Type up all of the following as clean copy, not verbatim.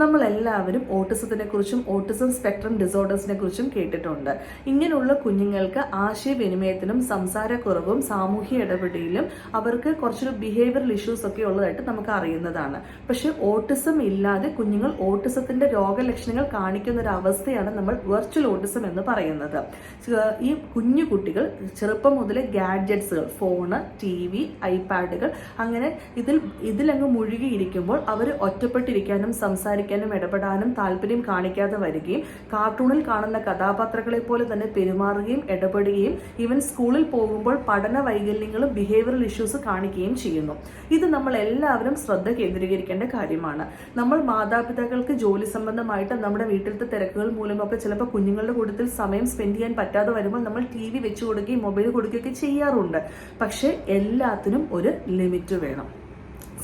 നമ്മളെല്ലാവരും ഓട്ടിസത്തിനെ കുറിച്ചും autism spectrum ഡിസോർഡേഴ്സിനെ കുറിച്ചും കേട്ടിട്ടുണ്ട്. ഇങ്ങനെയുള്ള കുഞ്ഞുങ്ങൾക്ക് ആശയവിനിമയത്തിനും സംസാരക്കുറവും സാമൂഹ്യ ഇടപെടലിലും അവർക്ക് കുറച്ചൊരു ബിഹേവിയറൽ ഇഷ്യൂസ് ഒക്കെ ഉള്ളതായിട്ട് നമുക്ക് അറിയുന്നതാണ്. പക്ഷെ ഓട്ടിസം ഇല്ലാതെ കുഞ്ഞുങ്ങൾ ഓട്ടിസത്തിന്റെ രോഗലക്ഷണങ്ങൾ കാണിക്കുന്ന ഒരു അവസ്ഥയാണ് നമ്മൾ വെർച്വൽ ഓട്ടിസം എന്ന് പറയുന്നത്. ഈ കുഞ്ഞു കുട്ടികൾ ചെറുപ്പം മുതലേ ഗാഡ്ജറ്റ്സുകൾ, ഫോണ്, TV, ഐപാഡുകൾ അങ്ങനെ ഇതിലങ്ങ് മുഴുകിയിരിക്കുമ്പോൾ അവർ ഒറ്റപ്പെട്ടിരിക്കാനും സംസാരിക്കാനും ഇടപെടാനും താല്പര്യം കാണിക്കാതെ വരികയും കാർട്ടൂണിൽ കാണുന്ന കഥാപാത്രങ്ങളെ പോലെ തന്നെ പെരുമാറുകയും ഇടപെടുകയും ഈവൻ സ്കൂളിൽ പോകുമ്പോൾ പഠന വൈകല്യങ്ങളും ബിഹേവിയറൽ ഇഷ്യൂസ് കാണിക്കുകയും ചെയ്യുന്നു. ഇത് നമ്മൾ എല്ലാവരും ശ്രദ്ധ കേന്ദ്രീകരിക്കേണ്ട കാര്യമാണ്. നമ്മൾ മാതാപിതാക്കൾക്ക് ജോലി സംബന്ധമായിട്ട് നമ്മുടെ വീട്ടിലത്തെ തിരക്കുകൾ മൂലമൊക്കെ ചിലപ്പോൾ കുഞ്ഞുങ്ങളുടെ കൂട്ടത്തിൽ സമയം സ്പെൻഡ് ചെയ്യാൻ പറ്റാതെ വരുമ്പോൾ നമ്മൾ TV വെച്ചു കൊടുക്കുകയും മൊബൈൽ കൊടുക്കുകയൊക്കെ ചെയ്യാറുണ്ട്. പക്ഷെ എല്ലാത്തിനും ഒരു ലിമിറ്റ് വേണം.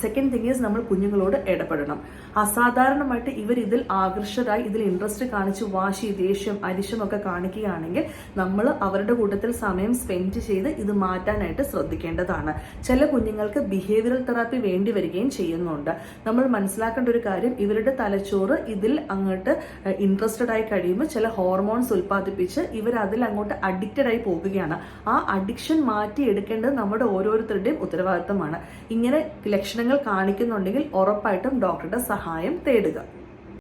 സെക്കൻഡ് തിങ് ഈസ് നമ്മൾ കുഞ്ഞുങ്ങളോട് ഇടപെടണം. അസാധാരണമായിട്ട് ഇവർ ഇതിൽ ആകർഷകരായി ഇതിൽ ഇൻട്രസ്റ്റ് കാണിച്ച് വാശി, ദേഷ്യം, അരിശം ഒക്കെ കാണിക്കുകയാണെങ്കിൽ നമ്മൾ അവരുടെ കൂട്ടത്തിൽ സമയം സ്പെൻഡ് ചെയ്ത് ഇത് മാറ്റാനായിട്ട് ശ്രദ്ധിക്കേണ്ടതാണ്. ചില കുഞ്ഞുങ്ങൾക്ക് ബിഹേവിയറൽ തെറാപ്പി വേണ്ടി വരികയും ചെയ്യുന്നുണ്ട്. നമ്മൾ മനസ്സിലാക്കേണ്ട ഒരു കാര്യം, ഇവരുടെ തലച്ചോറ് ഇതിൽ അങ്ങോട്ട് ഇൻട്രസ്റ്റഡ് ആയി കഴിയുമ്പോൾ ചില ഹോർമോൺസ് ഉൽപ്പാദിപ്പിച്ച് ഇവർ അതിൽ അങ്ങോട്ട് അഡിക്റ്റഡ് ആയി പോകുകയാണ്. ആ അഡിക്ഷൻ മാറ്റിയെടുക്കേണ്ടത് നമ്മുടെ ഓരോരുത്തരുടെയും ഉത്തരവാദിത്തമാണ്. ഇങ്ങനെ ലക്ഷണങ്ങൾ കാണിക്കുന്നുണ്ടെങ്കിൽ ഉറപ്പായിട്ടും ഡോക്ടറുടെ സഹായം തേടുക.